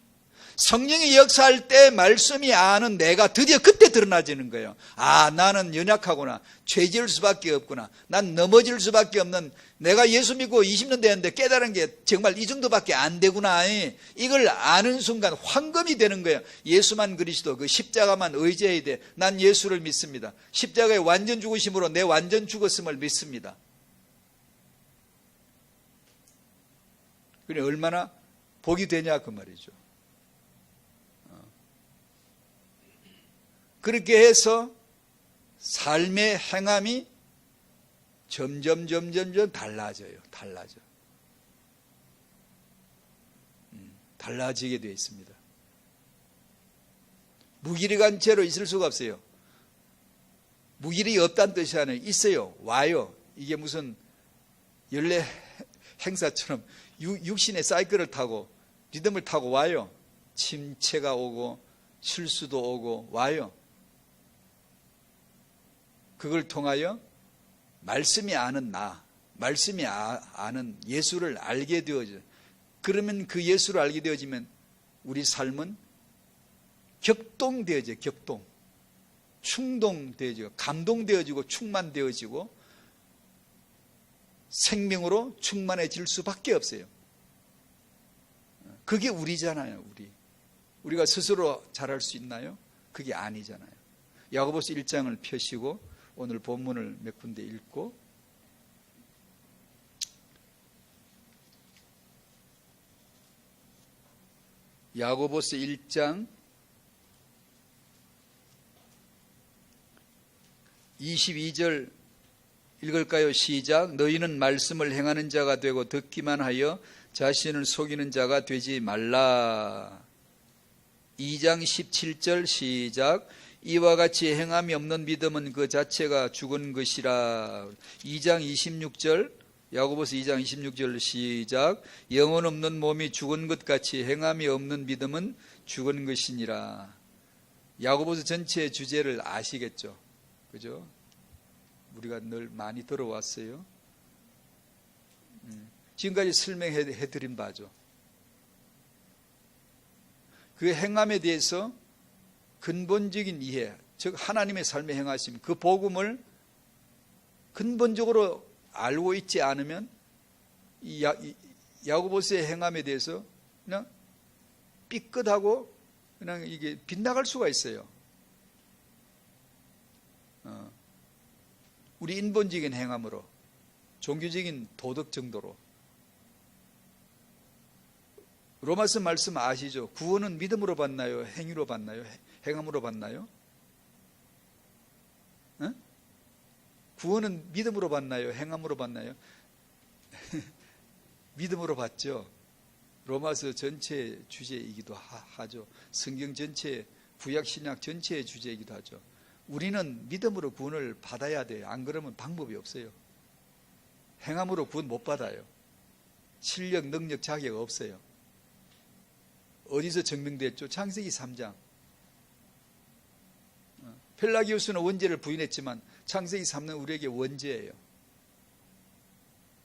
성령이 역사할 때 말씀이 아는 내가 드디어 그때 드러나지는 거예요. 아, 나는 연약하구나. 죄 지을 수밖에 없구나. 난 넘어질 수밖에 없는, 내가 예수 믿고 20년 됐는데 깨달은 게 정말 이 정도밖에 안 되구나. 이걸 아는 순간 황금이 되는 거예요. 예수만 그리스도, 그 십자가만 의지해야 돼. 난 예수를 믿습니다. 십자가의 완전 죽으심으로 내 완전 죽었음을 믿습니다. 그래, 얼마나 복이 되냐 그 말이죠. 그렇게 해서 삶의 행함이 점점 달라져요. 달라지게 되어 있습니다. 무기력한 채로 있을 수가 없어요. 무기력이 없다는 뜻이 아니에요. 있어요. 와요. 이게 무슨 연례 행사처럼 육신의 사이클을 타고 리듬을 타고 와요. 침체가 오고 실수도 오고 와요. 그걸 통하여 말씀이 아는 나, 말씀이 아는 예수를 알게 되어져요. 그러면 그 예수를 알게 되어지면 우리 삶은 격동되어져요. 격동. 충동되어지고 감동되어지고 충만되어지고 생명으로 충만해질 수밖에 없어요. 그게 우리잖아요. 우리가 스스로 잘할 수 있나요? 그게 아니잖아요. 야고보서 1장을 펴시고 오늘 본문을 몇 군데 읽고 야고보서 1장 22절 읽을까요? 시작. 너희는 말씀을 행하는 자가 되고 듣기만 하여 자신을 속이는 자가 되지 말라. 2장 17절 시작. 이와 같이 행함이 없는 믿음은 그 자체가 죽은 것이라. 2장 26절 야고보서 2장 26절 시작. 영혼 없는 몸이 죽은 것 같이 행함이 없는 믿음은 죽은 것이니라. 야고보서 전체의 주제를 아시겠죠? 그죠? 우리가 늘 많이 들어왔어요. 지금까지 설명해 드린 바죠. 그 행함에 대해서 근본적인 이해, 즉 하나님의 삶의 행하심, 그 복음을 근본적으로 알고 있지 않으면 이 야고보서의 행함에 대해서 그냥 삐끗하고 그냥 이게 빗나갈 수가 있어요. 우리 인본적인 행함으로, 종교적인 도덕 정도로. 로마서 말씀 아시죠? 구원은 믿음으로 받나요? 행위로 받나요? 행함으로 받나요? 구원은 믿음으로 받나요? 행함으로 받나요? 믿음으로 받죠. 로마서 전체의 주제이기도 하죠. 성경 전체, 구약 신약 전체의 주제이기도 하죠. 우리는 믿음으로 구원을 받아야 돼요. 안 그러면 방법이 없어요. 행함으로 구원 못 받아요. 실력, 능력, 자격 없어요. 어디서 증명됐죠? 창세기 3장. 펠라기우스는 원죄를 부인했지만 창세기 3장 우리에게 원죄예요.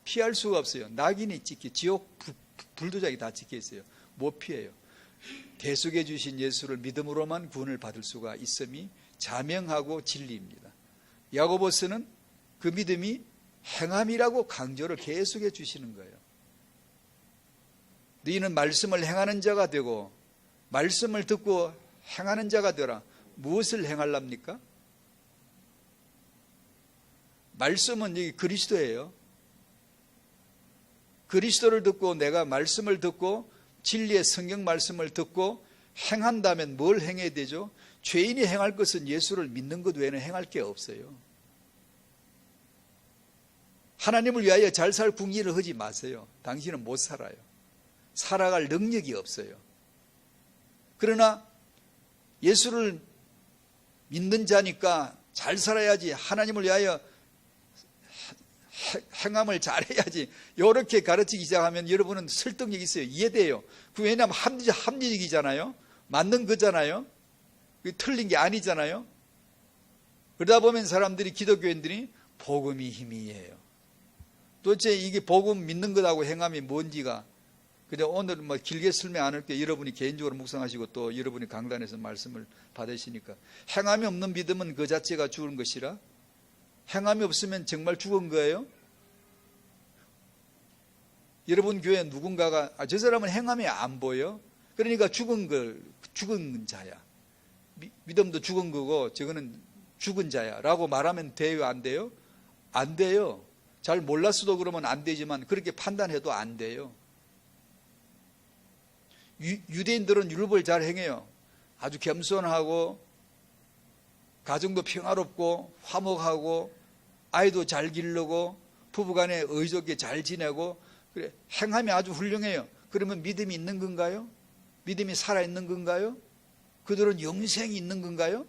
피할 수가 없어요. 낙인이 찍혀, 지옥 불도장이 다 찍혀 있어요. 못 피해요. 대속해 주신 예수를 믿음으로만 구원을 받을 수가 있음이 자명하고 진리입니다. 야고보서는 그 믿음이 행함이라고 강조를 계속해 주시는 거예요. 너희는 말씀을 행하는 자가 되고 말씀을 듣고 행하는 자가 되라. 무엇을 행하랍니까? 말씀은 여기 그리스도예요. 그리스도를 듣고 내가 말씀을 듣고 진리의 성경 말씀을 듣고 행한다면 뭘 행해야 되죠? 죄인이 행할 것은 예수를 믿는 것 외에는 행할 게 없어요. 하나님을 위하여 잘 살 궁리를 하지 마세요. 당신은 못 살아요. 살아갈 능력이 없어요. 그러나 예수를 믿는 자니까 잘 살아야지, 하나님을 위하여 행함을 잘해야지, 이렇게 가르치기 시작하면 여러분은 설득력이 있어요. 이해돼요. 그 왜냐하면 합리적이잖아요. 맞는 거잖아요. 틀린 게 아니잖아요. 그러다 보면 사람들이, 기독교인들이 복음이 힘이에요. 도대체 이게 복음 믿는 것하고 행함이 뭔지가, 그냥 오늘 뭐 길게 설명 안 할게요. 여러분이 개인적으로 묵상하시고 또 여러분이 강단에서 말씀을 받으시니까. 행함이 없는 믿음은 그 자체가 죽은 것이라. 행함이 없으면 정말 죽은 거예요. 여러분 교회 누군가가 저 사람은 행함이 안 보여. 그러니까 죽은 자야. 믿음도 죽은 거고 저거는 죽은 자야 라고 말하면 돼요, 안 돼요? 안 돼요. 잘 몰랐어도 그러면 안 되지만 그렇게 판단해도 안 돼요. 유대인들은 율법을 잘 행해요. 아주 겸손하고 가정도 평화롭고 화목하고 아이도 잘 기르고 부부간에 의좋게 잘 지내고, 그래, 행함이 아주 훌륭해요. 그러면 믿음이 있는 건가요? 믿음이 살아있는 건가요? 그들은 영생이 있는 건가요?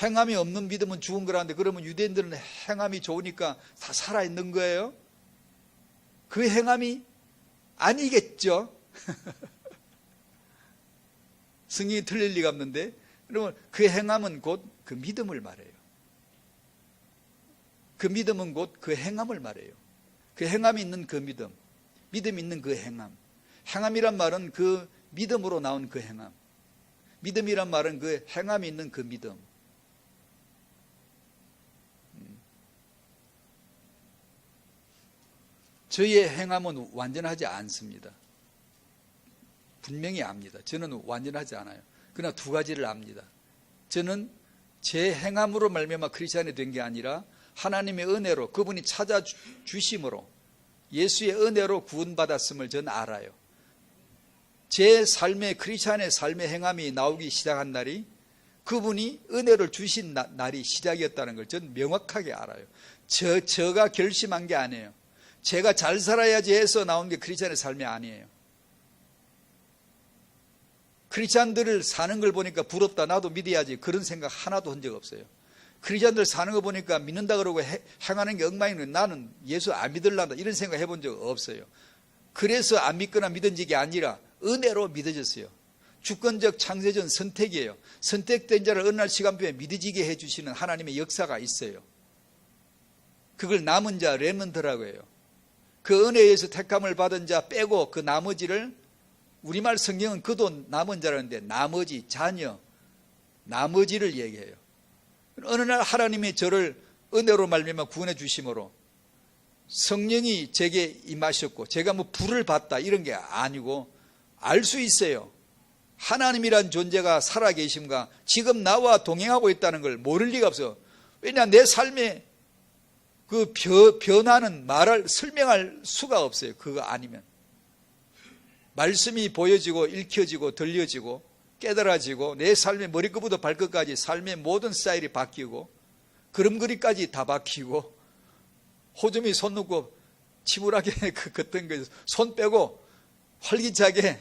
행함이 없는 믿음은 죽은 거라는데, 그러면 유대인들은 행함이 좋으니까 다 살아있는 거예요? 그 행함이 아니겠죠? 성경이 틀릴 리가 없는데, 그러면 그 행함은 곧 그 믿음을 말해요. 그 믿음은 곧 그 행함을 말해요. 그 행함이 있는 그 믿음, 믿음이 있는 그 행함. 행함이란 말은 그 믿음으로 나온 그 행함. 믿음이란 말은 그 행함이 있는 그 믿음. 저희의 행함은 완전하지 않습니다. 분명히 압니다. 저는 완전하지 않아요. 그러나 두 가지를 압니다. 저는 제 행함으로 말미암아 크리스찬이 된 게 아니라 하나님의 은혜로, 그분이 찾아주심으로, 예수의 은혜로 구원받았음을 저는 알아요. 제 삶의, 크리스찬의 삶의 행함이 나오기 시작한 날이 그분이 은혜를 주신 날이 시작이었다는 걸 저는 명확하게 알아요. 저가 결심한 게 아니에요. 제가 잘 살아야지 해서 나온 게 크리스찬의 삶이 아니에요. 크리스찬들을 사는 걸 보니까 부럽다, 나도 믿어야지, 그런 생각 하나도 한 적 없어요. 크리스찬들 사는 거 보니까 믿는다 그러고 행하는 게 엉망이는, 나는 예수 안 믿으려다 이런 생각 해본 적 없어요. 그래서 안 믿거나 믿은 적이 아니라 은혜로 믿어졌어요. 주권적 창세전 선택이에요. 선택된 자를 어느 날 시간표에 믿어지게 해주시는 하나님의 역사가 있어요. 그걸 남은 자, 렘넌트라고 해요. 그 은혜에 의해서 택함을 받은 자 빼고 그 나머지를, 우리말 성경은 그도 남은 자라는데 나머지, 자녀, 나머지를 얘기해요. 어느 날 하나님이 저를 은혜로 말미암아 구원해 주심으로 성령이 제게 임하셨고, 제가 뭐 불을 받다 이런 게 아니고 알 수 있어요. 하나님이란 존재가 살아계심과 지금 나와 동행하고 있다는 걸 모를 리가 없어요. 왜냐, 내 삶에 그 변화는 설명할 수가 없어요. 그거 아니면. 말씀이 보여지고 읽혀지고 들려지고 깨달아지고 내 삶의 머리끝부터 발끝까지 삶의 모든 스타일이 바뀌고 걸음걸이까지 다 바뀌고, 호점이 손 놓고 침울하게 걷던 거 손 빼고 활기차게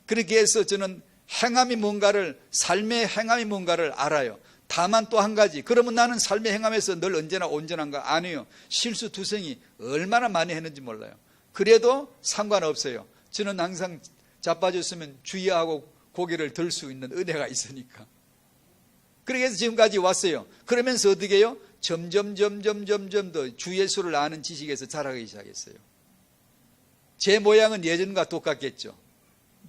그렇게 해서 저는 행함이 뭔가를, 삶의 행함이 뭔가를 알아요. 다만 또 한 가지, 그러면 나는 삶의 행함에서 늘 언제나 온전한가? 아니요. 실수투성이 얼마나 많이 했는지 몰라요. 그래도 상관없어요. 저는 항상 자빠졌으면 주의하고 고개를 들 수 있는 은혜가 있으니까. 그렇게 해서 지금까지 왔어요. 그러면서 어떻게 해요? 점점 더 주 예수를 아는 지식에서 자라기 시작했어요. 제 모양은 예전과 똑같겠죠.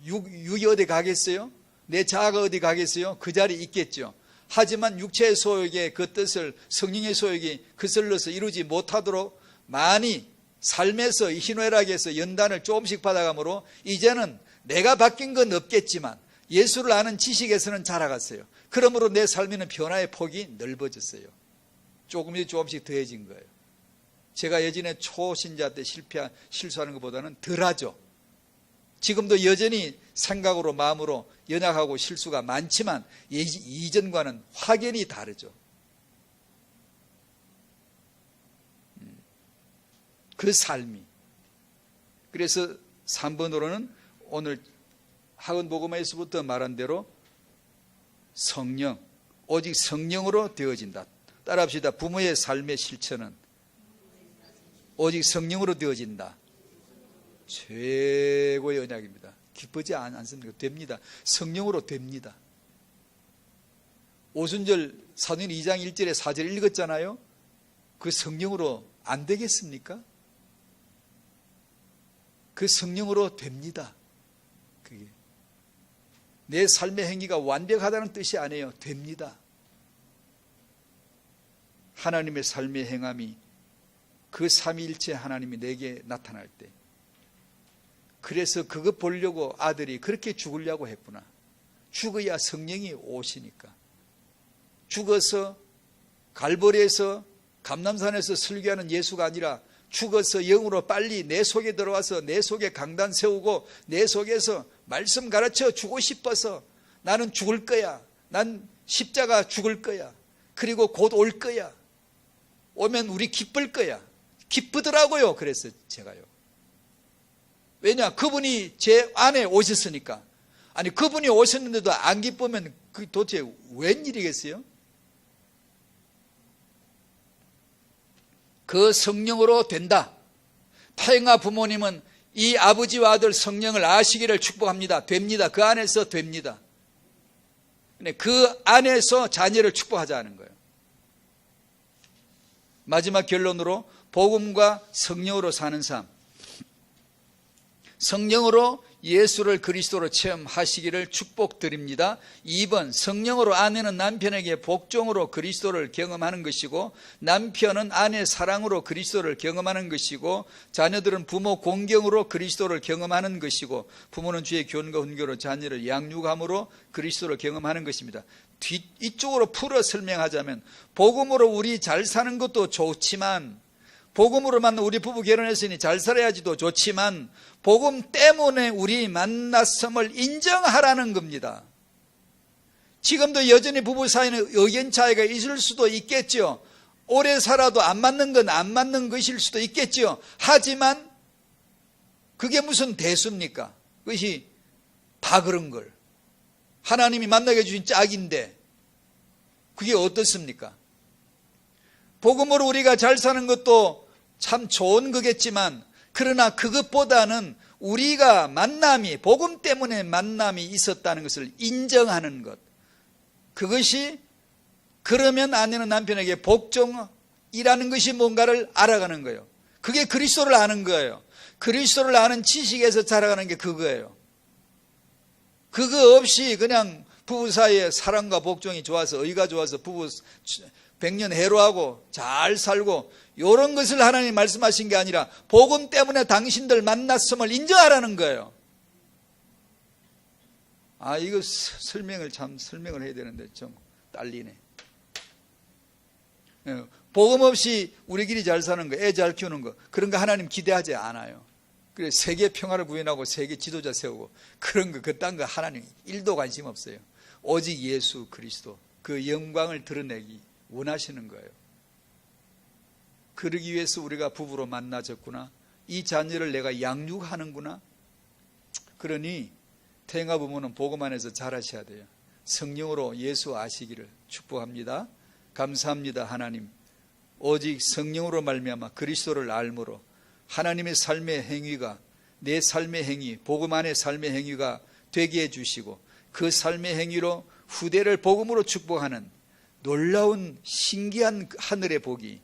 육이 어디 가겠어요? 내 자아가 어디 가겠어요? 그 자리에 있겠죠. 하지만 육체의 소욕의 그 뜻을, 성령의 소욕이 그슬러서 이루지 못하도록 많이 삶에서 희노애락에서 연단을 조금씩 받아가므로 이제는 내가 바뀐 건 없겠지만 예수를 아는 지식에서는 자라갔어요. 그러므로 내 삶에는 변화의 폭이 넓어졌어요. 조금씩 더해진 거예요. 제가 예전에 초신자 때 실수하는 것보다는 덜하죠. 지금도 여전히 생각으로 마음으로 연약하고 실수가 많지만 이전과는 확연히 다르죠. 그 삶이. 그래서 3번으로는 오늘 학원복음에서부터 말한 대로 성령, 오직 성령으로 되어진다. 따라합시다. 부모의 삶의 실천은 오직 성령으로 되어진다. 최고의 언약입니다. 기쁘지 않습니까? 됩니다. 성령으로 됩니다. 오순절 사도행 2장 1절에 4절 읽었잖아요. 그 성령으로 안 되겠습니까? 그 성령으로 됩니다. 그게 내 삶의 행위가 완벽하다는 뜻이 아니에요. 됩니다. 하나님의 삶의 행함이 그 삼위일체 하나님이 내게 나타날 때, 그래서 그거 보려고 아들이 그렇게 죽으려고 했구나. 죽어야 성령이 오시니까. 죽어서 갈보리에서 감람산에서 설교하는 예수가 아니라 죽어서 영으로 빨리 내 속에 들어와서 내 속에 강단 세우고 내 속에서 말씀 가르쳐 주고 싶어서 나는 죽을 거야. 난 십자가 죽을 거야. 그리고 곧 올 거야. 오면 우리 기쁠 거야. 기쁘더라고요. 그래서 제가요. 왜냐? 그분이 제 안에 오셨으니까. 아니 그분이 오셨는데도 안 기쁘면 그게 도대체 웬일이겠어요? 그 성령으로 된다. 태영아 부모님은 이 아버지와 아들 성령을 아시기를 축복합니다. 됩니다. 그 안에서 됩니다. 그 안에서 자녀를 축복하자는 거예요. 마지막 결론으로 복음과 성령으로 사는 삶. 성령으로 예수를 그리스도로 체험하시기를 축복드립니다. 2번, 성령으로 아내는 남편에게 복종으로 그리스도를 경험하는 것이고, 남편은 아내 사랑으로 그리스도를 경험하는 것이고, 자녀들은 부모 공경으로 그리스도를 경험하는 것이고, 부모는 주의 교훈과 훈교로 자녀를 양육함으로 그리스도를 경험하는 것입니다. 이쪽으로 풀어 설명하자면, 복음으로 우리 잘 사는 것도 좋지만, 복음으로만 우리 부부 결혼했으니 잘 살아야지도 좋지만, 복음 때문에 우리 만났음을 인정하라는 겁니다. 지금도 여전히 부부 사이는 의견 차이가 있을 수도 있겠죠. 오래 살아도 안 맞는 건 안 맞는 것일 수도 있겠죠. 하지만 그게 무슨 대수입니까? 그것이 다 그런 걸. 하나님이 만나게 해주신 짝인데 그게 어떻습니까? 복음으로 우리가 잘 사는 것도 참 좋은 거겠지만, 그러나 그것보다는 우리가 만남이, 복음 때문에 만남이 있었다는 것을 인정하는 것. 그것이, 그러면 아내는 남편에게 복종이라는 것이 뭔가를 알아가는 거예요. 그게 그리스도를 아는 거예요. 그리스도를 아는 지식에서 자라가는 게 그거예요. 그거 없이 그냥 부부 사이에 사랑과 복종이 좋아서, 의가 좋아서 부부 백년해로하고 잘 살고, 이런 것을 하나님이 말씀하신 게 아니라 복음 때문에 당신들 만났음을 인정하라는 거예요. 이거 설명을 해야 되는데 좀 딸리네. 복음 없이 우리끼리 잘 사는 거, 애 잘 키우는 거, 그런 거 하나님 기대하지 않아요. 그래, 세계 평화를 구현하고 세계 지도자 세우고 그런 거, 그딴 거 하나님 1도 관심 없어요. 오직 예수 그리스도, 그 영광을 드러내기 원하시는 거예요. 그러기 위해서 우리가 부부로 만나졌구나. 이 자녀를 내가 양육하는구나. 그러니 태영아 부모는 복음 안에서 자라셔야 돼요. 성령으로 예수 아시기를 축복합니다. 감사합니다. 하나님, 오직 성령으로 말미암아 그리스도를 알므로 하나님의 삶의 행위가 내 삶의 행위, 복음 안의 삶의 행위가 되게 해주시고, 그 삶의 행위로 후대를 복음으로 축복하는 놀라운 신기한 하늘의 복이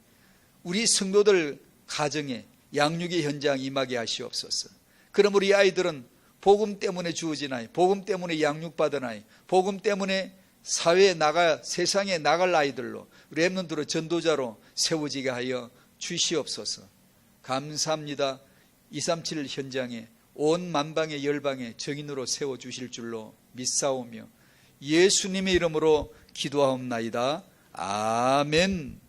우리 성도들 가정에 양육의 현장 임하게 하시옵소서. 그럼 우리 아이들은 복음 때문에 주어지나이, 복음 때문에 양육받으나이, 복음 때문에 사회에 세상에 나갈 아이들로, 렘넌트로, 전도자로 세워지게 하여 주시옵소서. 감사합니다. 237 현장에 온 만방의 열방의 정인으로 세워주실 줄로 믿사오며 예수님의 이름으로 기도하옵나이다. 아멘.